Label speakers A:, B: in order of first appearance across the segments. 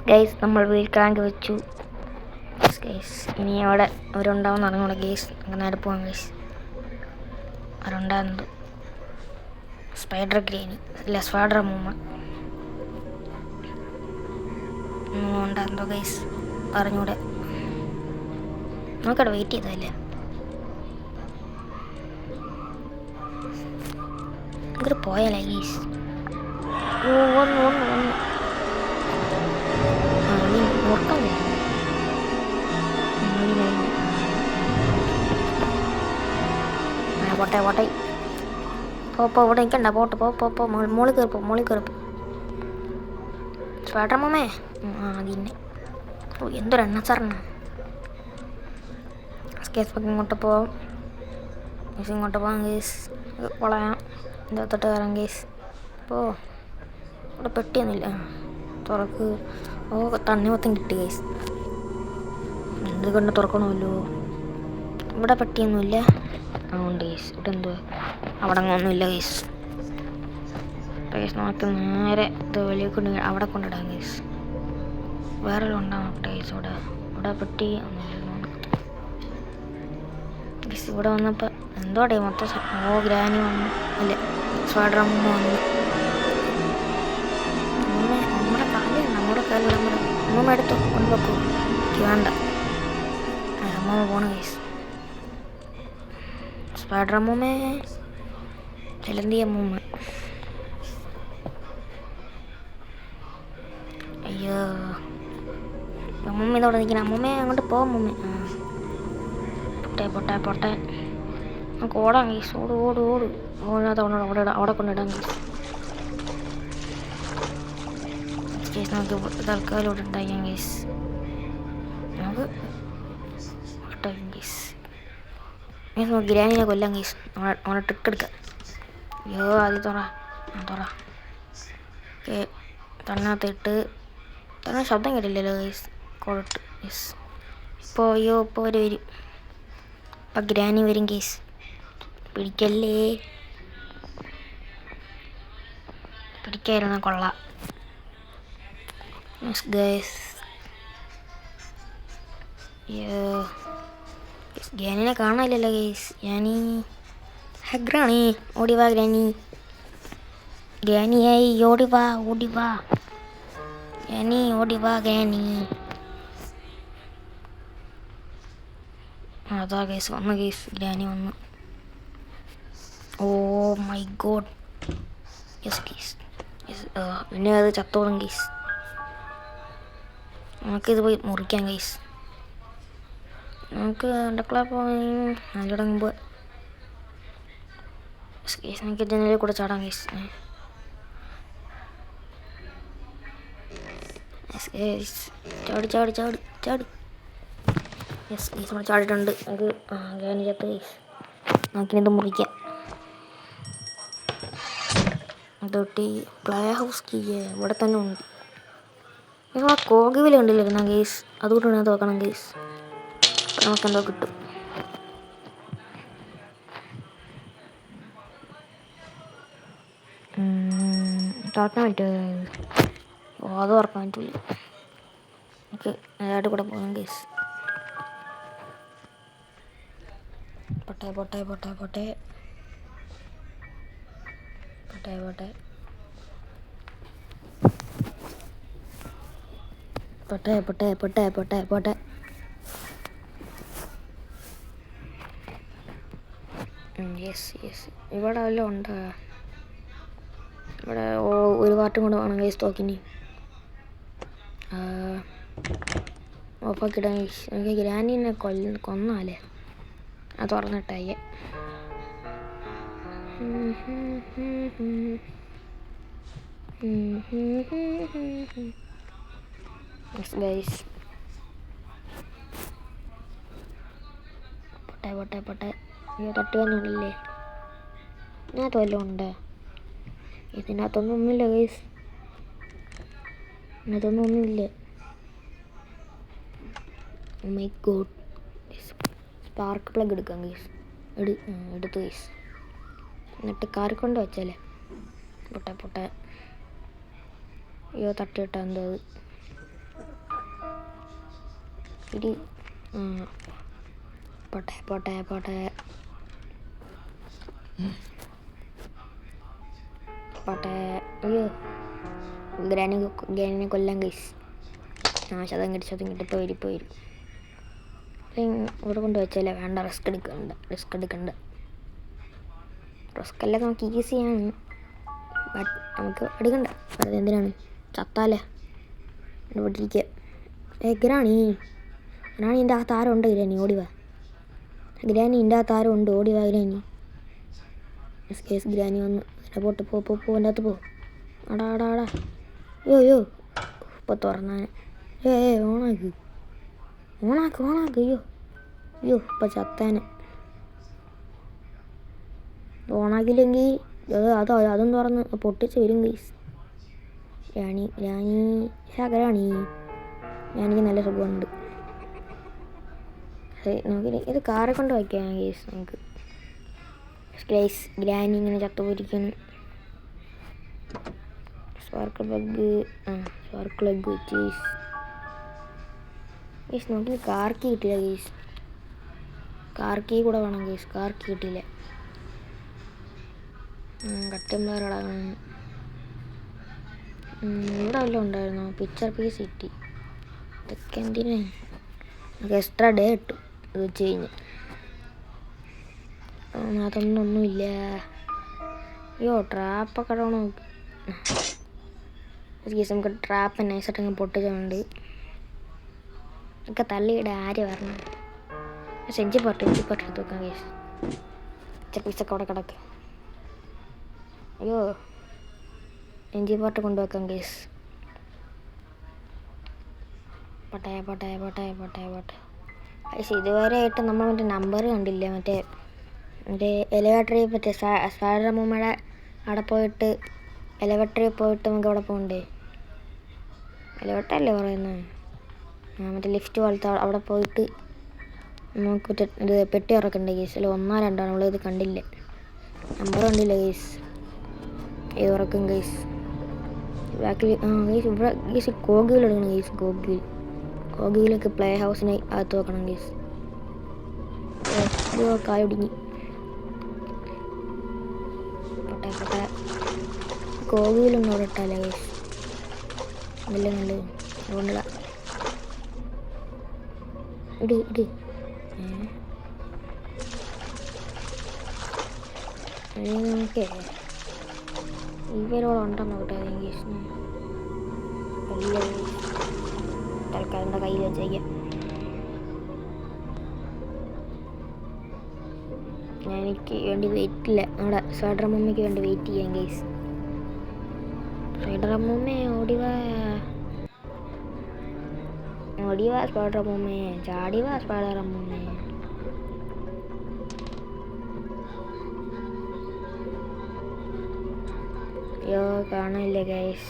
A: Guys നമ്മൾ wheel crank വെച്ചു guys. ഇനി അവിടെ അവരുണ്ടാവുമെന്ന് അറിഞ്ഞൂടെ ഗൈസ്. നമുക്ക് നേരെ പോകാം ഗൈസ്. അവരുണ്ടാകുന്നത് സ്പൈഡർ ഗ്രീനി അല്ല സ്പൈഡർ മൂമ്മ ഉണ്ടാകുന്നോ ഗൈസ് അറിഞ്ഞൂടെ. നമുക്കവിടെ വെയിറ്റ് ചെയ്തല്ലേ. നമുക്കൊരു പോയാലേ ഗൈസ്. വന്നു നോക്കാം. പോട്ടെ പോ ഇവിടെ നിൽക്കണ്ട. പോ മോളിൽ കയറിപ്പോ സ്പൈഡർ മൂമ്മേ. അതിന്നെ എന്തൊരു എണ്ണച്ചാറിന. ഇങ്ങോട്ട് പോവാം ഗേസ്. വളയാം എന്താ തൊട്ട് കയറാം ഗേസ്. അപ്പോൾ ഇവിടെ പെട്ടിയൊന്നുമില്ല. തുറക്ക്. തണ്ണിമത്തം കിട്ടി ഗേസ്. എന്ത് കൊണ്ട് തുറക്കണമല്ലോ. ഇവിടെ പെട്ടിയൊന്നുമില്ല. ഉണ്ട് ഗേസ്. ഇവിടെ എന്തുവാ അവിടെ ഒന്നുമില്ല ഗേസ്. നമുക്ക് നേരെ ഇത് വെളിയിൽ കൊണ്ട് അവിടെ കൊണ്ടിടാം ഗേസ്. വേറെ ഉണ്ടാവും ഗേസ്. ഇവിടെ പെട്ടി ഒന്നുമില്ല ഗേസ്. ഇവിടെ വന്നപ്പോൾ എന്തോടെ മൊത്തം ഗ്രാനി വന്നു. അല്ലേ സ്പൈഡർ മൂമ്മ വന്നു. നമ്മുടെ കാലിൽ മൂമ്മ എടുത്തു കൊണ്ടുവെക്കൂ. വേണ്ട മൂമ്മ പോണു ഗേസ്. സ്പൈഡർ മൂമ്മ ചിലന്തിയ മൂമ്മ. അയ്യോ മൂമ്മ ഇതോടെ നിൽക്കണം. മൂമ്മ അങ്ങോട്ട് പോവാം. മൂമ്മ പൊട്ടെ നമുക്ക് ഓടാം ഗീസ്. ഓട് അവിടെ കൊണ്ടിടാം ഗീസ്. നമുക്ക് തൽക്കാലം ഇവിടെ ഉണ്ടാക്കാം ഗീസ്. നമുക്ക് ഗ്രാനിനെ കൊല്ലാം ഗീസ്. അവനെ ട്രിക്ക് എടുക്കാം. അയ്യോ ആദ്യം തുറ ഓക്കെ. തന്നകത്തിട്ട് തന്നെ ശബ്ദം കേട്ടില്ലല്ലോ ഗീസ്. കൊഴട്ട് ഗീസ്. ഇപ്പോൾ വരും. ഇപ്പം ഗ്രാനി വരും ഗീസ്. പിടിക്കല്ലേ. പിടിക്കായിരുന്ന കൊള്ളാം ഗൈസ്. ഗ്രാനിനെ കാണാനില്ലല്ലോ ഗൈസ്. ഗ്രാനി ഓടിവാ. ഗ്രാനിയായി ഓടിവാ ഗ്രാനി. അതാ ഗൈസ് വന്നു ഗൈസ്. ഗ്രാനി വന്നു. Oh my god. Yes guys. പിന്നെ അത് ചത്തോളും ഗൈസ്. നമുക്കിത് പോയി മുറിക്കാം ഗൈസ്. നമുക്ക് അതിലൂടെ മുമ്പ് നമുക്ക് ജനലിൽ കൂടെ ചാടാം ഗൈസ്. ചാടി. യെസ് ഗൈസ് നമ്മൾ ചാടിയിട്ടുണ്ട്. നമുക്ക് ഗ്രാനി ചത്ത് ഗൈസ്. നമുക്കിത് മുറിക്കാം. അതൊട്ടി പ്ലേ ഹൗസ് കീ ഇവിടെ തന്നെ ഉണ്ട്. നിങ്ങൾ ആ കോഗിവില ഉണ്ടല്ലോ ഗൈസ്. അതുകൊണ്ട് ഞാൻ നോക്കണം ഗൈസ്. നമുക്കെന്തോ കിട്ടും. തുറക്കാൻ പറ്റുമോ? അത് തുറക്കാൻ പറ്റില്ല. ഓക്കെ അയാളുടെ കൂടെ പോകാം ഗൈസ്. പൊട്ടെ. യെസ് ഇവിടെ വല്ലതും ഉണ്ടോ? ഇവിടെ ഒരു പാട്ടും കൂടെ വേണം ഗൈസ്. തോക്കിനി ഓഫാക്കിടാൻ ഗൈസ്. എനിക്ക് ഗ്രാനിനെ കൊന്നാലേ അത് തുറന്നിട്ടയ്യ. ഗൈസ് പൊട്ടെ. അയ്യോ തട്ടുകയൊന്നുമില്ലേ? ഇതിനകത്ത് വല്ലതും ഉണ്ട്? ഇതിനകത്തൊന്നുമില്ല ഗൈസ്. ഒന്നുമില്ല. My God. സ്പാർക്ക് പ്ലഗ് എടുക്കാം ഗൈസ്. എടുത്തു ഗൈസ്. എന്നിട്ട് കാറി കൊണ്ട് വെച്ചാലേ. പൊട്ടെ. അയ്യോ തട്ടിയിട്ടാ എന്തോ അത്. ഇടി. പോട്ടെ പോട്ടെ പോട്ടെ പോട്ടെ. അയ്യോ, ഗ്രാനിനെ കൊല്ലാൻ ഗൈസ്. ശതം കിട്ടി ഇപ്പോൾ വരും. ഇവിടെ കൊണ്ട് വെച്ചാലേ വേണ്ട, റിസ്ക് എടുക്കണ്ട. റിസ്ക് എല്ലാം നമുക്ക് ഈസിയാണ്, ബട്ട് നമുക്ക് എടുക്കണ്ട. വെറുതെ എന്തിനാണ് ചത്താലേ ഇവിടിരിക്കുക. ഗ്രാണി എൻ്റെ ആ താരം ഉണ്ട്. ഗ്രാനി ഓടിവാ. ഗ്രാനി എൻ്റെ ആ താരം ഉണ്ട്, ഓടിവാ ഗ്രാനി. കേസ് ഗ്രാനി വന്ന് എൻ്റെ പോട്ട് പോ എൻ്റെ അകത്ത് പോ. ആടാ. അയ്യോ ഇപ്പോൾ തുറന്നാൻ. ഓണാക്ക്. അയ്യോ ഇപ്പം ചത്താന്. ഓണാക്കില്ലെങ്കിൽ അതും തുറന്ന് പൊട്ടിച്ച് വരും ഗൈസ്. ഗ്രാനി ഗ്രാനിക്ക് നല്ല സുഖമുണ്ട്. നമുക്ക് ഇത് കാറെ കൊണ്ട് വയ്ക്കാം ഗൈസ്. നമുക്ക് ഗ്രാനി ഇങ്ങനെ ചത്തുപോയിരിക്കുന്നു. സ്പാർക്കിൾ എഗ് ചീസ്. നമുക്ക് കാർ കീ കിട്ടില്ല ഗൈസ്. കാർ കീ കൂടെ വേണം ഗൈസ്. കാർ കീ കിട്ടില്ല. കട്ടുമ്പാറടാണ്. ഇവിടെ വല്ലതും ഉണ്ടായിരുന്നോ? പിക്ചർ പീസ് കിട്ടി. ഇതൊക്കെ എന്തിനാ? നമുക്ക് എക്സ്ട്രാ ഡേ കിട്ടും ഇത് വെച്ച് കഴിഞ്ഞ്. അതൊന്നുമില്ല. അയ്യോ ട്രാപ്പൊക്കെ ഇടണോ? നമുക്ക് ട്രാപ്പ് നൈസായിട്ടങ്ങ് പൊട്ടിച്ചുണ്ട്. ഒക്കെ തള്ളിയിടാൻ ആര് പറഞ്ഞു? എഞ്ചി പോട്ട് എടുത്ത് വെക്കാം കേസ്. പീസൊക്കെ അവിടെ കിടക്ക്. അയ്യോ എഞ്ചി പോട്ട് കൊണ്ടുവെക്കാം കേസ്. പോട്ടെ. ഇതുവരെ ആയിട്ട് നമ്മൾ മറ്റേ നമ്പർ കണ്ടില്ല. മറ്റേ എലിവേറ്ററിൽ പറ്റേ സ്പൈഡർ മൂമ്മയുടെ അവിടെ പോയിട്ട് എലിവേറ്ററിൽ പോയിട്ട് നമുക്ക് അവിടെ പോകണ്ടേ? എലിവേറ്റർ അല്ലേ പറയുന്നത്? മറ്റേ ലിഫ്റ്റ് പോലത്തെ അവിടെ പോയിട്ട് നമുക്ക് ഇത് പെട്ടി ഇറക്കണ്ടേ കേസ്. അല്ല 1 2 നമ്മളിത് കണ്ടില്ല, നമ്പർ കണ്ടില്ല കേസ്. ഇത് ഉറക്കും കേസ്. ബാക്കിൽ കേസ് ഇവിടെ കേസ് കോഗിയിൽ എടുക്കണം കേസ്. കോഗിയിലേക്ക് പ്ലേ ഹൗസിനെ അകത്ത് വെക്കണം കേസ്. കായൊടിങ്ങി. പോട്ടെ കോഗിയിലൊന്നും അവിടെ ഇട്ടാലേ കേസ്. നല്ലത് അതുകൊണ്ടില്ല. ഇടി നമുക്ക് ഇവരോട് ഉണ്ടെന്ന് നോക്കട്ടെ. കേസിന് തൽക്കാലം എന്താ കയ്യിൽ വെച്ചേക്കാം. എനിക്ക് വേണ്ടി വെയിറ്റ് ഇല്ല. നമ്മുടെ സ്പൈഡർ മമ്മിക്ക് വേണ്ടി വെയിറ്റ് ചെയ്യാം കേസ്. സ്പൈഡർ മമ്മേ ഓടിവാ സ്പൈഡർ മമ്മേ, ചാടിവാ സ്പൈഡർ മമ്മേ. അയ്യോ കാണില്ല ഗൈസ്.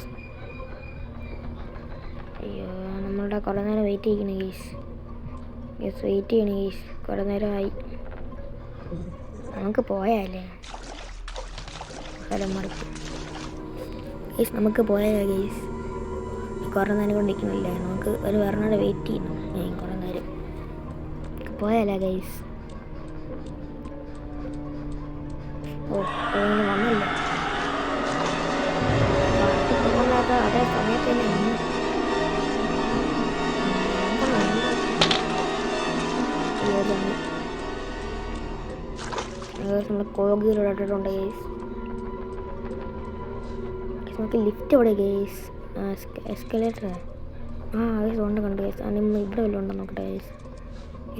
A: അയ്യോ നമ്മളുടെ കുറേ നേരം വെയിറ്റ് ചെയ്യണം ഗൈസ്. വെയിറ്റ് ചെയ്യണം ഗൈസ്. കുറേ നേരമായി. നമുക്ക് പോയാലേ മടുപ്പ് ഗൈസ്. നമുക്ക് പോയാലേ ഗൈസ്. കുറേ നേരം കൊണ്ടിരിക്കുന്നില്ല. നമുക്ക് ഒരു പറഞ്ഞാൽ വെയിറ്റ് ചെയ്യുന്നു. കുറേ നേരം പോയാലേ ഗൈസ്. വന്നില്ല. അതേ സമയത്ത് തന്നെ നമ്മൾ കോഗിയിലൂടെ ഇട്ടിട്ടുണ്ട് ഗൈസ്. നമുക്ക് ലിഫ്റ്റ് ഇവിടെ ഗൈസ്. എസ്കലേറ്റർ ഗൈസ് ഉണ്ട് കണ്ട് ഗൈസ്. ഇവിടെ വല്ലതും ഉണ്ടോ നോക്കട്ടെ ഗൈസ്.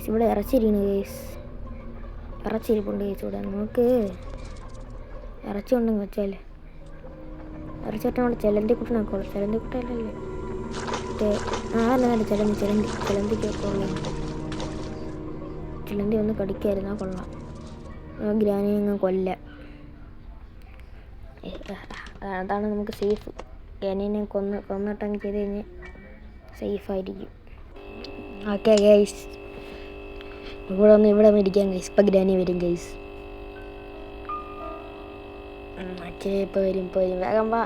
A: ഇവിടെ ഇറച്ചിരിക്കുന്നു ഗൈസ്. ഇറച്ചിരിപ്പുണ്ട് ഗൈസ് ഇവിടെ. നമുക്ക് ഇറച്ചി ഉണ്ടെങ്കിൽ വെച്ചാൽ ഇറച്ചിട്ട് നമ്മുടെ ചെലന്തിക്കുട്ടനാക്കോളൂ. ചെലന്തിക്കുട്ടല്ലേ മറ്റേ അതല്ല ചെലന്തിക്കൊക്കെ ഉള്ളു. ചെലന്തി ഒന്ന് കടിക്കായിരുന്നാൽ കൊള്ളാം. ഗ്രാനി അങ്ങ് കൊല്ലാം. അതാണ് നമുക്ക് സേഫ്. ഗ്രാനിനെ കൊന്നിട്ടങ്ങ് ചെയ്ത് കഴിഞ്ഞാൽ സേഫായിരിക്കും. ഓക്കെ ഗൈസ്, ഇവിടെ ഇരിക്കാം ഗൈസ്. ഇപ്പം ഗ്രാനി വരും ഗൈസ്. ഇപ്പം വരും. വേഗം വാ.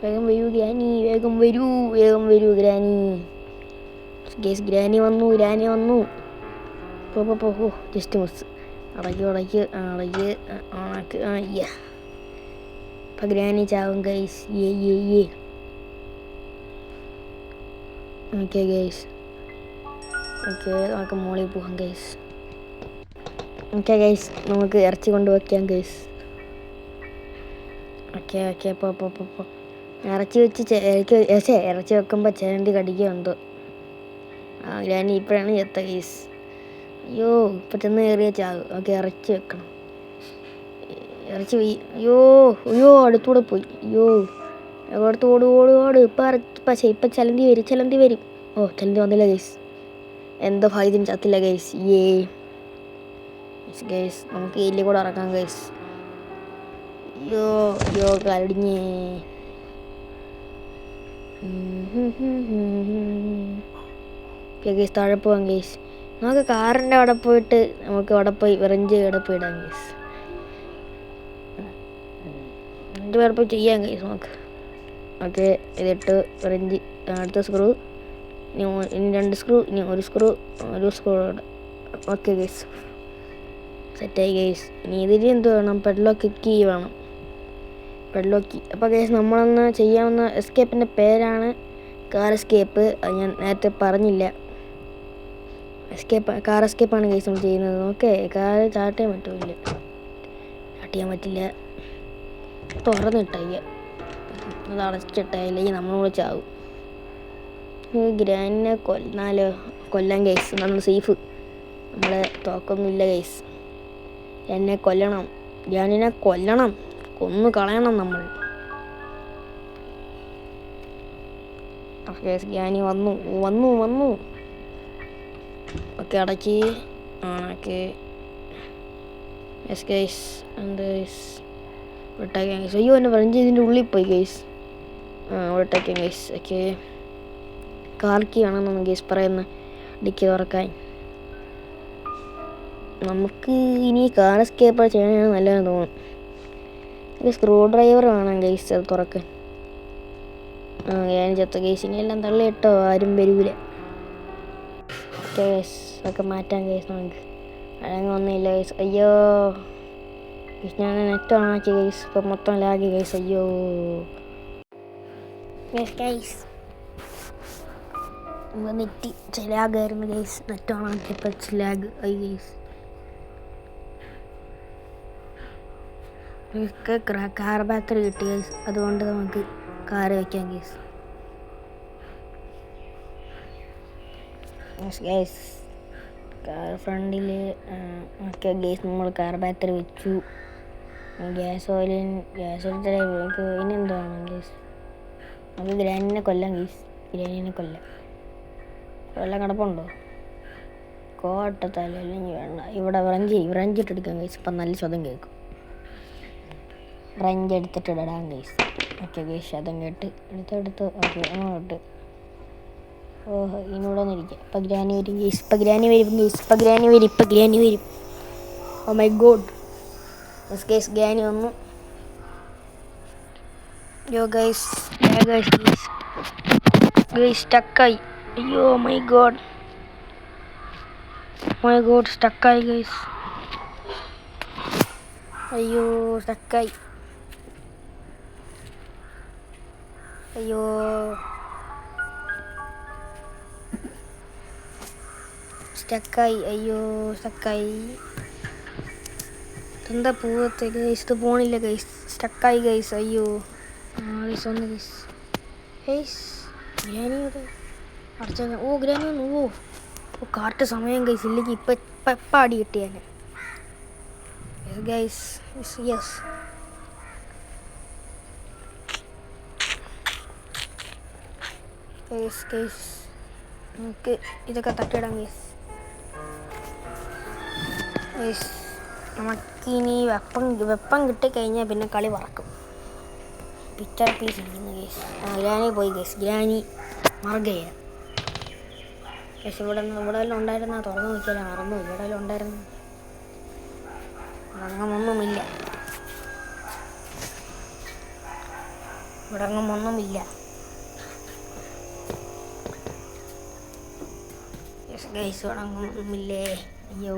A: വേഗം വരൂ ഗ്രാനി. വേഗം വരൂ ഗ്രാനി. ഗൈസ് ഗ്രാനി വന്നു. പോ ജസ്റ്റ് മിസ്. അടയ്ക്ക് ഇപ്പം ഗ്രാനി ചാവും ഗൈസ്. Okay guys. നമുക്ക് മോളിൽ പോകാം ഗൈസ്. ഓക്കെ ഗൈസ്, നമുക്ക് ഇറച്ചി കൊണ്ട് വയ്ക്കാം ഗൈസ്. ഓക്കെ പോ. ഇറച്ചി വെക്കുമ്പോൾ ചേണ്ടി കടിക്കുമെന്തോ. ഗ്രാനി ഇപ്പോഴാണ് ചെത്ത ഗൈസ്. അയ്യോ, ഇപ്പം ചെന്ന് കയറിയ ചാകും. ഓക്കെ, ഇറച്ചി വെക്കണം. അയ്യോ അടുത്തൂടെ പോയി. ഓട്. ഇപ്പം ചലന്തി വരും. ഓ, ചലന്തി വന്നില്ല ഗൈസ്. എന്തോ ഭാഗ്യത്തിന് ചത്തില്ല ഗൈസ്. ഗൈസ് നമുക്ക് ഇതിൽ കൂടെ ഇറക്കാം ഗൈസ്. അയ്യോ കരടിഞ്ഞേ. ഗൈസ് താഴെ പോവാം ഗൈസ്. നമുക്ക് കാറിൻ്റെ അവിടെ പോയിട്ട് നമുക്ക് അവിടെ പോയി റെഞ്ച് അവിടെ പോയി ഇടാം ഗൈസ്. വേറെ പോയി ചെയ്യാം ഗൈസ് നമുക്ക്. ഓക്കെ, ഇതിട്ട് റെഞ്ച് അടുത്ത സ്ക്രൂ, ഇനി 2 സ്ക്രൂ, ഇനി ഒരു സ്ക്രൂ ഓക്കെ ഗൈസ്, സെറ്റായി ഗൈസ്. ഇനി ഇതിൽ എന്ത് വേണം? പെഡ്ലോക്ക് കീ വേണം. അപ്പോൾ ഗൈസ് നമ്മളൊന്ന് ചെയ്യാവുന്ന എസ്കേപ്പിൻ്റെ പേരാണ് കാർ എസ്കേപ്പ്. അത് ഞാൻ നേരത്തെ പറഞ്ഞില്ല. കാർ എസ്കേപ്പാണ് ഗൈസ് നമ്മൾ ചെയ്യുന്നത്. ഓക്കെ, കാർ സ്റ്റാർട്ട് ചെയ്യാൻ പറ്റില്ല. തുറന്നിട്ടയ്യ, അത് അടച്ചിട്ടല്ലെങ്കിൽ നമ്മളോട് ചാവും. ഗ്രാനിനെ കൊല്ലാൻ ഗൈസ്. നമ്മൾ സേഫ്, നമ്മളെ തോക്കൊന്നുമില്ല ഗൈസ്. ഗ്രാനിനെ കൊല്ലണം, കൊന്നു കളയണം നമ്മൾ. ഗ്രാനി വന്നു. ഓക്കെ, അടക്കി ഓക്കെ യെസ് ഗൈസ്. വിട്ടേക്കാം ഗൈസ്. അയ്യോ, എന്നെ ഫ്രഞ്ച് ഇതിൻ്റെ ഉള്ളിൽ പോയി ഗൈസ്. വിട്ടേക്കാം ഗൈസ്. ഓക്കെ, കാർക്കി ആണെന്നാണ് ഗൈസ് പറയുന്നത് ഡിക്കി തുറക്കാൻ. നമുക്ക് ഇനി കാർ എസ്കേപ്പ് ചെയ്യാനാണ് നല്ലതെന്ന് തോന്നുന്നു. സ്ക്രൂ ഡ്രൈവർ വേണം ഗൈസ് അത് തുറക്കാൻ. ഞാൻ ചത്ത ഗൈസ്. ഇനി എല്ലാം തള്ളിയിട്ടോ, ആരും വരൂല. ഓക്കെ ഗൈസ്, അതൊക്കെ മാറ്റാം ഗൈസ്. നമുക്ക് അഴങ്ങൊന്നുമില്ല ഗൈസ്. അയ്യോ ഗൈസ്, ഞാൻ നെറ്റ് ഓണാക്കി ഗൈസ്. ഇപ്പം മൊത്തം ലാഗി ഗൈസ്. അയ്യോ ഗൈസ്, നെറ്റ് ലാഗായിരുന്നു ഗൈസ്. നെറ്റ് ഓണാക്കിയപ്പോൾ ലാഗ് ആയി ഗൈസ്. കാർ ബാറ്ററി കിട്ടി ഗൈസ്. അതുകൊണ്ട് നമുക്ക് കാറ് വയ്ക്കാം ഗൈസ്. ഗൈസ് കാർ ഫ്രണ്ടിൽ ഓക്കെ ഗൈസ്, നമ്മൾ കാർ ബാറ്ററി വെച്ചു. ഗ്യാസ് ഓയിൽ ഇനി എന്തോ വേണം ഗൈസ്? നമുക്ക് ഗ്രാനിനെ കൊല്ലാം ഗൈസ്. കൊല്ലം കിടപ്പുണ്ടോ? കോട്ടത്തല്ല, അല്ലെങ്കിൽ വേണ്ട. ഇവിടെ റഞ്ച് ഇട്ടെടുക്കാം ഗൈസ്. ഇപ്പം നല്ല ശബ്ദം കേൾക്കും. റഞ്ച് എടുത്തിട്ട് ഇടാം ഗൈസ്. ഓക്കെ ഗൈസ്, ശബ്ദം കേട്ട് എടുത്ത് ഓക്കെ അങ്ങോട്ട്. ഓഹോ, ഇതിനൂടെ ഒന്നിരിക്കുക. ഇപ്പം ഗ്രാനി വരും ഗൈസ്. ഇപ്പം ഗ്രാനി വരും. Oh my god. Yes guys, granny വന്നു. ഗൈസ് സ്റ്റക്കായി. അയ്യോ മൈ ഗോഡ് സ്റ്റക്കായി ഗൈസ്. അയ്യോ സ്റ്റക്കായി. എന്താ പോവത്തെ ഗൈസ്? ഇത് പോണില്ല ഗൈസ്. സ്റ്റക്കായി ഗൈസ്. അയ്യോ ഗൈസ്, ഒന്ന് ഗൈസ്. ഗ്രാനിയുടെ അടച്ച. ഗ്രാനി വന്നു. കാർട്ട് സമയം ഗൈസ്. ഇല്ലെങ്കിൽ ഇപ്പം അടി കിട്ടിയാൽ ഗൈസ്. യെസ് ഗൈസ്, നമുക്ക് ഇതൊക്കെ തട്ടിയിടാം ഗൈസ്. നമുക്കിനി വെപ്പം കിട്ടിക്കഴിഞ്ഞാൽ പിന്നെ കളി പറക്കും. പിക്ചർ പീസ് ഇരിക്കുന്നു ഗൈസ്. ഗ്രാനി പോയി ഗൈസ്. ഗ്രാനി മറുകയ ഗൈസ്. ഇവിടെ വല്ലതും ഉണ്ടായിരുന്ന തുറന്നു നോക്കിയാൽ മറന്നു. ഇവിടെ വല്ലതും ഉണ്ടായിരുന്നു? ഒന്നുമില്ല. ഗൈസ് ഉടങ്ങുന്നില്ലേ? അയ്യോ,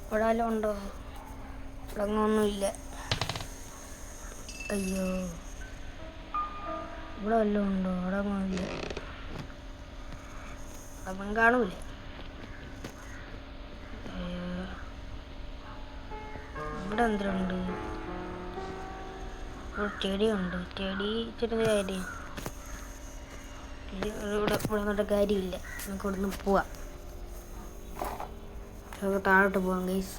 A: ഇവിടെ വല്ലതും ഉണ്ടോ? ഉടങ്ങൊന്നുമില്ല. അയ്യോ, ഇവിടെ വല്ലതും ഉണ്ടോ? ഉടങ്ങുന്നില്ല. ഉടങ്ങാൻ കാണൂലേ? ഇവിടെ എന്തിനുണ്ട്? ഇവിടെ ചെടിയുണ്ട്. ചെടി ചെറിയ കാര്യം. ഇവിടെ വന്നിട്ട് കാര്യമില്ല. നമുക്ക് ഇവിടെ നിന്ന് പോവാം. നമുക്ക് താഴോട്ട് പോവാം ഗൈസ്.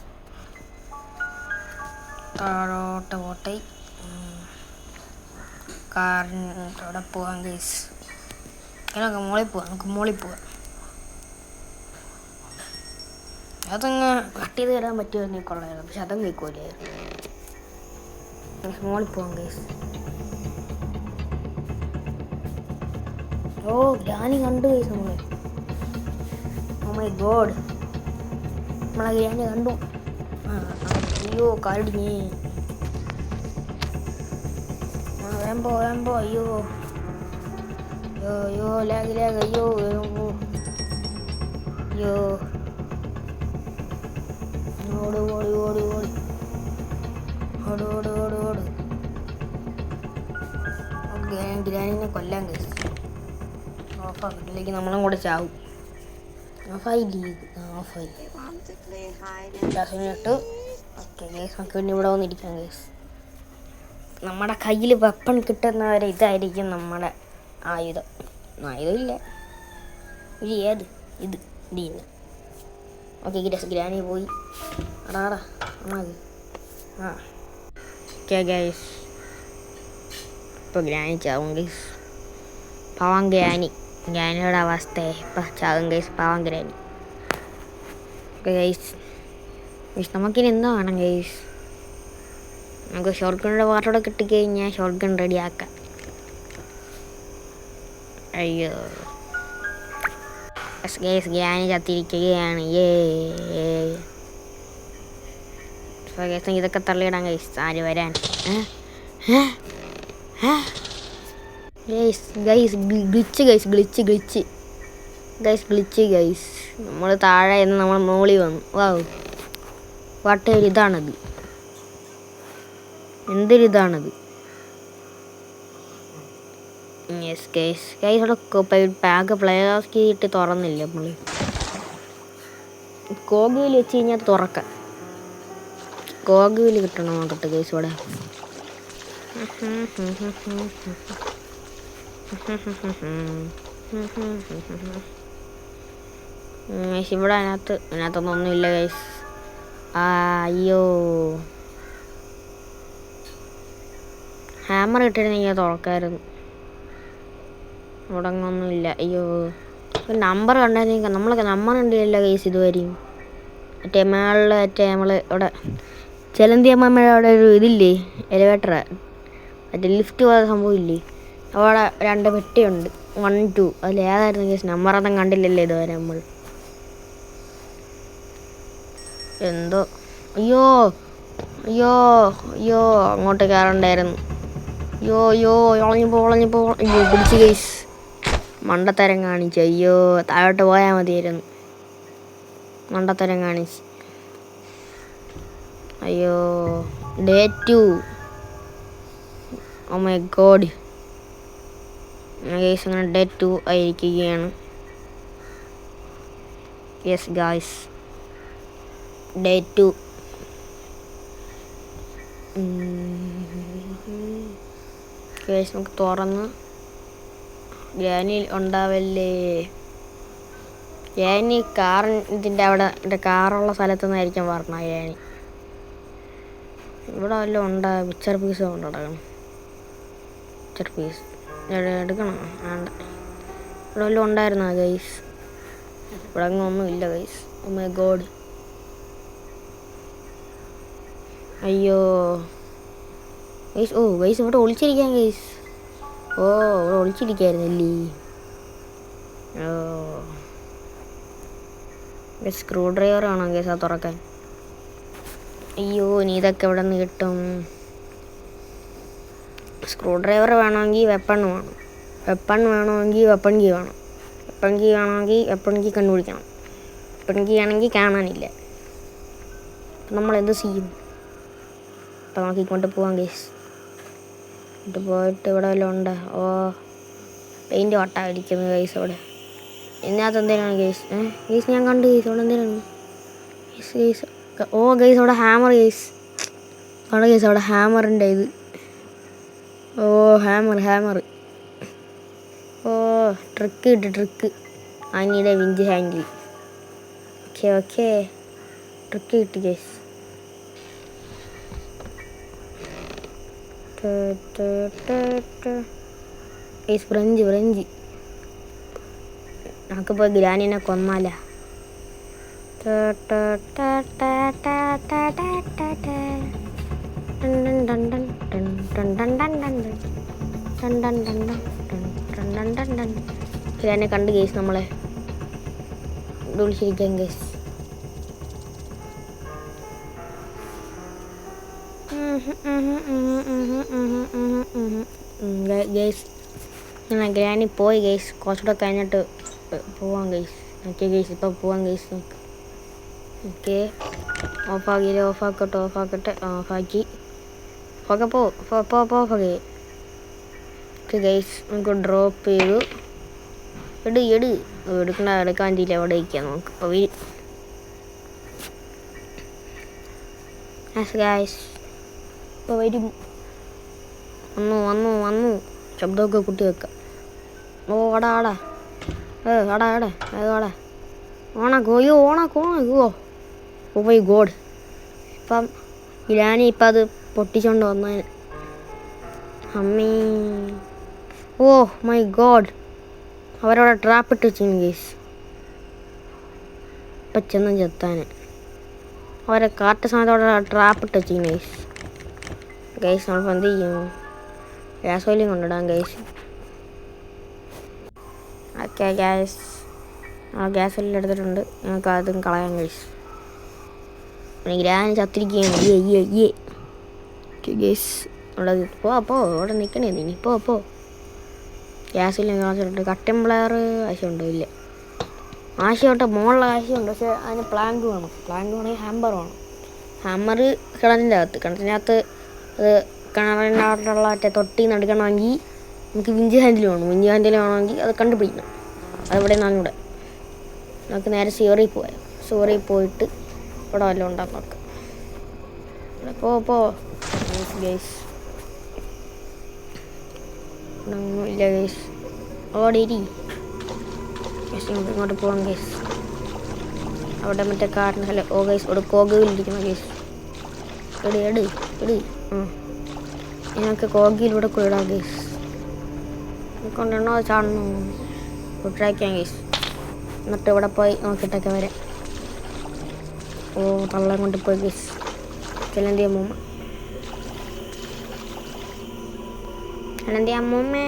A: താഴോട്ട് പോട്ടെ. കാറിനോടെ പോവാം ഗൈസ്. നമുക്ക് മോളിൽ പോവാം. അതങ്ങ് കട്ട് ചെയ്ത് തരാൻ പറ്റുമെന്നീ കൊള്ളായിരുന്നു. പക്ഷെ അതും കേൾക്കൂലേ? മോളിൽ പോവാം ഗൈസ്. ഓ, ഗ്രാനി കണ്ടു ഗൈസ് നമ്മളെ. ഓ മൈ ഗോഡ്, നമ്മളെ ഗ്രാനി കണ്ടു. അയ്യോ, കാലിടിഞ്ഞേ. വേമ്പോ. അയ്യോ അയ്യോ, ലാഗ്. അയ്യോ ഓട്. ഗ്രാനിനെ കൊല്ലാൻ കഴിച്ചു. ഓഫാക്കിട്ടില്ലെങ്കിൽ നമ്മളും കൂടെ ചാവും. ഓഫായി. ഓക്കെ ഗേസ്, നമുക്ക് പിന്നെ ഇവിടെ വന്നിരിക്കാം ഗേസ്. നമ്മുടെ കയ്യിൽ വെപ്പൺ കിട്ടുന്നവരെ ഇതായിരിക്കും നമ്മുടെ ആയുധമില്ല. ഇത് ഓക്കെ ഗ്രാനി പോയി. ഓക്കെ ഗൈസ്, ഇപ്പോൾ ഗ്രാനി ചാവും ഗൈസ്. പാവം ഗ്രാനിയുടെ അവസ്ഥ ഇപ്പം ചാവും ഗൈസ്. പാവം ഗ്രാനി. ഓക്കെ ഗൈസ്, നമുക്കിനി എന്താ വേണം ഗൈസ്? നമുക്ക് ഷോർട്ട് ഗണ്ണിൻ്റെ പാർട്ടോടെ കിട്ടിക്കഴിഞ്ഞാൽ ഷോർട്ട് ഗൺ റെഡിയാക്കാം. അയ്യോ ഗൈസ്, ഗ്രാനി ചത്തിരിക്കുകയാണ്. ഗൈസ്, ഇതൊക്കെ തള്ളിയിടാം ഗൈസ്. ആര് വരാൻ? ഗ്ലിച്ച്. നമ്മൾ താഴെ നിന്ന് നമ്മൾ മോളിൽ വന്നു. വാവ്, ഇതാണത്. എന്തൊരിതാണത്. യെസ് ഗൈസ്, ഇവിടെ പാക്ക് പ്ലേയേഴ്സ് കീ ഇട്ട് തുറന്നില്ല. നമ്മൾ കോഗിയിൽ വെച്ച് കഴിഞ്ഞാൽ തുറക്കാം. കോഗിയിൽ കിട്ടണം നോക്കട്ടെ ഗൈസ്. ഇവിടെ ഇവിടെ അതിനകത്തൊന്നും ഇല്ല ഗൈസ്. അയ്യോ, ഹാമർ ഇട്ടിരുന്നെങ്കിൽ തുറക്കായിരുന്നു. ഇവിടങ്ങൊന്നുമില്ല. അയ്യോ, നമ്പർ കണ്ടായിരുന്നെങ്കിൽ നമ്മളൊക്കെ നമ്പർ ഉണ്ടല്ലോ ഗൈസ് ഇതുവരെയും. നമ്മൾ ഇവിടെ ചെലന്തി അമ്മമ്മയുടെ അവിടെ ഒരു ഇതില്ലേ, എലിവേറ്റർ, ലിഫ്റ്റ് പോയ സംഭവം ഇല്ലേ, അവിടെ 2 പെട്ടിയുണ്ട്. 1, 2. അതിൽ ഏതായിരുന്നു കേസ്? നമ്പറൊന്നും കണ്ടില്ലല്ലേ ഇതുവരെ നമ്മൾ. എന്തോ. അയ്യോ അങ്ങോട്ട് കയറണ്ടായിരുന്നു. ഒളഞ്ഞിപ്പോ. അയ്യോ, പിടിച്ച് കേസ്. മണ്ടത്തരം കാണിച്ചു. അയ്യോ, താഴോട്ട് പോയാൽ മതിയായിരുന്നു. മണ്ടത്തരം കാണിച്ച്. അയ്യോ, Day 2. Oh my god guys, അങ്ങനെ Day 2 ആയിരിക്കുകയാണ്. Yes guys, Day 2. ഗൈസ്, നമുക്ക് തുറന്ന് ഗ്രാനി ഉണ്ടാവല്ലേ. ഗ്രാനി ഇതിൻ്റെ അവിടെ കാറുള്ള സ്ഥലത്തു നിന്നായിരിക്കും പറഞ്ഞ ഗ്രാനി. ഇവിടെ വല്ലതും ഉണ്ടാ? പിക്ചർ പീസ് കൊണ്ടുടക്കണം. പിക്ചർ പീസ് എടുക്കണം. വേണ്ട, ഇവിടെ വല്ലതും ഉണ്ടായിരുന്നോ ഗൈസ്? ഇവിടെ ഒന്നും ഇല്ല ഗൈസ്. Oh my god. അയ്യോ ഗൈസ്. ഗൈസ്, ഇവിടെ ഒളിച്ചിരിക്കാം ഗൈസ്. ഇവിടെ ഒളിച്ചിരിക്കായിരുന്നല്ലേ. സ്ക്രൂ ഡ്രൈവർ ആണോ ഗൈസ് അത് തുറക്കാൻ? അയ്യോ, നീ ഇതൊക്കെ എവിടെ നിന്ന് കിട്ടും? സ്ക്രൂ ഡ്രൈവർ വേണമെങ്കിൽ വെപ്പൺ വേണം. വെപ്പൺ വേണമെങ്കിൽ വെപ്പൺ കീ വേണം. എപ്പോഴെങ്കിൽ ആണെങ്കിൽ എപ്പോഴെങ്കിൽ കണ്ടുപിടിക്കണം. എപ്പോഴെങ്കിൽ ആണെങ്കിൽ കാണാനില്ല. അപ്പം നമ്മളെന്ത് ചെയ്യും? അപ്പം നമുക്ക് ഇങ്ങോട്ട് പോവാം ഗൈസ്. ഇങ്ങോട്ട് പോയിട്ട് ഇവിടെ വല്ലതും ഉണ്ടോ? ഓ, പെയിൻറ്റ് വട്ട അടിക്കുന്നത് ഗൈസ് അവിടെ. ഇതിനകത്ത് എന്തിനാണ് ഗൈസ്? ഗൈസ് ഞാൻ കണ്ടു ഗൈസ് അവിടെ എന്തിനാണ് ഗൈസ്? ഓ ഗൈസ് അവിടെ ഹാമർ ഗൈസ്. അവിടെ ഗൈസ് അവിടെ ഹാമറിൻ്റെ ഇത്. Oh hammer. ഓ ട്രിക്ക് കിട്ടി ട്രിക്ക്. ആനിയുടെ വിഞ്ച് ഹാൻഡിൽ. ഓക്കെ ട്രിക്ക് കിട്ടി ഗൈസ്. ഫ്രഞ്ച് നമുക്കിപ്പോൾ ഗ്രാനിനെ കൊന്നാല. ഗ്രാനെ കണ്ട് ഗൈസ് നമ്മളെ വിളിച്ചിരിക്കാൻ ഗൈസ്. ഗൈസ് ഞാൻ ഗ്രാനി പോയി ഗൈസ്. കുറച്ചുകൂടെ കഴിഞ്ഞിട്ട് പോവാം ഗൈസ്. ഓക്കെ ഗൈസ് ഇപ്പോൾ പോവാം ഗൈസ്. ഓക്കെ ഓഫാക്കട്ടെ. ഓഫാക്കി ഓക്കെ പോ ഓക്കെ ഗൈസ് നമുക്ക് ഡ്രോപ്പ് ചെയ്തു. എടുക്കാൻ ചെയ്യില്ല. അവിടെ ഇരിക്കാം നമുക്ക്. അപ്പോൾ ഗൈസ് ഇപ്പോൾ വരും. വന്നു ശബ്ദമൊക്കെ കുട്ടി വെക്കാം. ഓ ആടാ ഓണാക്കോ. ഓ മൈ ഗോഡ്. ഇപ്പം ഇലാനി ഇപ്പം അത് പൊട്ടിച്ചോണ്ട് വന്നതിന് അമ്മീ. ഓ മൈ ഗോഡ്. അവരവിടെ ട്രാപ്പിട്ട് വെച്ചിരുന്നു ഗൈസ്. ഇപ്പം ചെന്ന് ചെത്താൻ അവരെ കാട്ട സമയത്ത് അവിടെ ട്രാപ്പിട്ട് വെച്ചിരുന്നു ഗൈസ്. നമ്മളിപ്പോൾ എന്ത് ചെയ്യും? ഗ്യാസ് ഓയിലും കൊണ്ടിടാം guys. Okay gas gas oil എടുത്തിട്ടുണ്ട്. ഞങ്ങൾക്ക് അതും കളയാം ഗൈസ്. ഗ്രാനി ചത്തിരിക്കുകയാണ്. ഗൈസ് അവിടെ അവിടെ നിൽക്കണേ നീ. പോ ഗ്യാസിൽ കാണിച്ചിട്ടുണ്ട്. കട്ടൻ പ്ലെയർ ആവശ്യമുണ്ടോ? ഇല്ല. ആശയോട്ടെ മുകളിലെ ആശയമുണ്ട്. പക്ഷേ അതിന് പ്ലാങ്ക് വേണമെങ്കിൽ ഹാമ്പർ വേണം. ഹാമ്മർ കിണറ്റിൻ്റെ അകത്ത് അത് കിണറിനകത്തുള്ള മറ്റേ തൊട്ടിന്ന് എടുക്കണമെങ്കിൽ നമുക്ക് വിഞ്ച് ഹാൻഡിൽ വേണമെങ്കിൽ അത് കണ്ടുപിടിക്കണം. അതിവിടെ നിന്നാണ് ഇവിടെ. നമുക്ക് നേരെ സീറിൽ പോയിട്ട് ഇവിടെ വല്ലതും ഉണ്ടാകും നോക്കാം. പോ ഗൈസ്. ഇല്ല ഗൈസ്. ഓടിരി ഇങ്ങോട്ട് പോകാം ഗൈസ്. അവിടെ മറ്റേ കാട്ടിന് ഓ ഗൈസ് അവിടെ കോഗയിലിരിക്കണം ഗൈസ്. എട് ഞങ്ങൾക്ക് കോഗയിലൂടെ ഇടാം ഗൈസ്. കൊണ്ടെണ്ണോ ചാടണോ ട്രാക്കാം ഗൈസ്. എന്നിട്ട് ഇവിടെ പോയി നോക്കിയിട്ടൊക്കെ വരാം. ഓ തള്ളൻ കൊണ്ട് പോയി ഗൈസ്. ചെലന്തി അമ്മൂമ്മേ.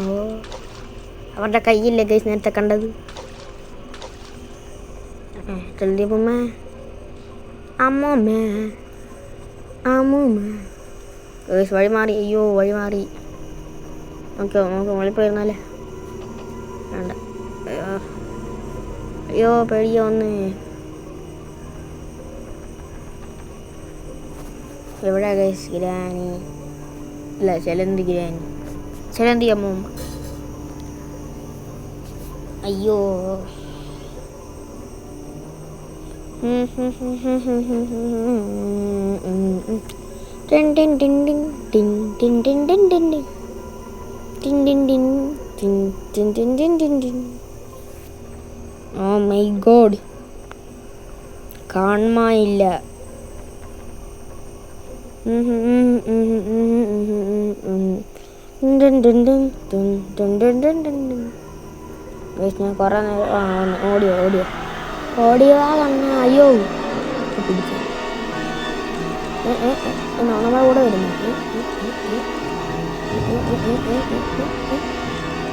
A: ഓ അവരുടെ കയ്യില്ലേ ഗൈസ് നേരത്തെ കണ്ടത്. ചെലന്തി അമ്മൂമ്മ ഗൈസ്. വഴി മാറി. നമുക്ക് മുകളിൽ പോയിരുന്നാലേ. വേണ്ട. പേടിയോ ഒന്ന്. എവിടെ ഗൈസ് ഗ്രാനി? ഇല്ല ചെലന്തി അമ്മൂമ്മ. അയ്യോ ഓ മൈ ഗോഡ്. കാണാനില്ല. ഞാൻ കുറേ നേരം ഓടിയോ കണ്ണ. അയ്യോ പിടിച്ചു. നമ്മളെ കൂടെ വരുന്നു.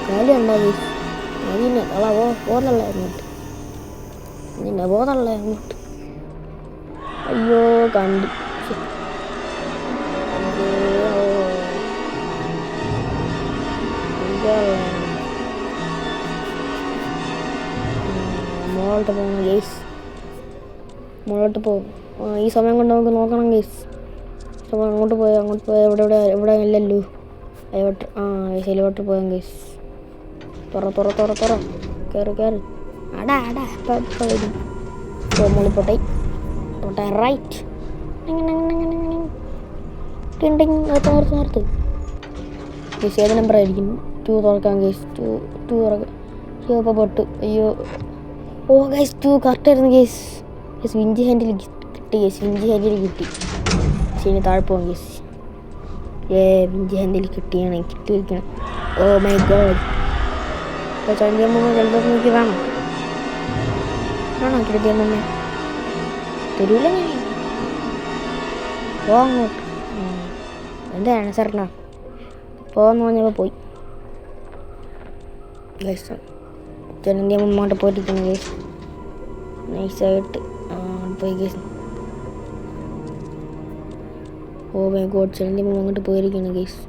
A: കാലുണ്ടോ ഗൈസ്? അതിനെ ബോധമുള്ള അങ്ങോട്ട്. നിന്നെ ബോധമുള്ള അങ്ങോട്ട്. അയ്യോ കണ്ടു. മുകളിലോട്ട് പോകണം ഗേസ്, മുകളിലോട്ട് പോകും. ഈ സമയം കൊണ്ട് നമുക്ക് നോക്കണം ഗേസ്. സമയം അങ്ങോട്ട് പോയാൽ ഇവിടെ ഇല്ലല്ലോ എലിവേറ്റർ. ഗേസ് എലിവേറ്റർ പോയാൽ ഗേസ്. തുറ കയറി അടാ ഇപ്പം വരും. മുകളിൽ പോട്ടെ റൈറ്റ് തോർത്ത് ഗേസ്. ഏത് നമ്പർ ആയിരിക്കും? 2 തുറക്കാം ഗേസ്. 2 തുറക്കാം. ഇപ്പോൾ പൊട്ടു. അയ്യോ ഗേസ് 2 കറക്റ്റായിരുന്നു ഗേസ്. വിഞ്ചി ഹാൻഡിൽ കിട്ടി ഗേസ്. കിട്ടി. ശരി താഴെ പോകാം ഗേസ്. വിഞ്ചി ഹാൻഡിൽ കിട്ടിയിരിക്കണം. Oh my god. ചന്ദ്രമ്മ ജലദോഷം നോക്കി വേണോ ചന്ദ്രമ്മ തരൂല ഞാൻ അങ്ങോട്ട്. എന്താണ് സാറിനാ പോകാന്ന് പറഞ്ഞപ്പോൾ പോയി ഗേസ്. ചെലന്തിയമ്മ അങ്ങോട്ട് പോയിരിക്കുന്നു ഗേസ്. നൈസായിട്ട് പോയി ഗേസ്. ഓ മൈ ഗോഡ് ചെലന്തിയമ്മ അങ്ങോട്ട് പോയിരിക്കുന്നു ഗേസ്.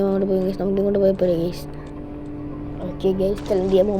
A: അങ്ങോട്ട് പോയി ഗേസ്. നമുക്ക് ഇങ്ങോട്ട് പോയപ്പോഴേ ഗേസ്. Okay guys ചെലന്തിയമ്മ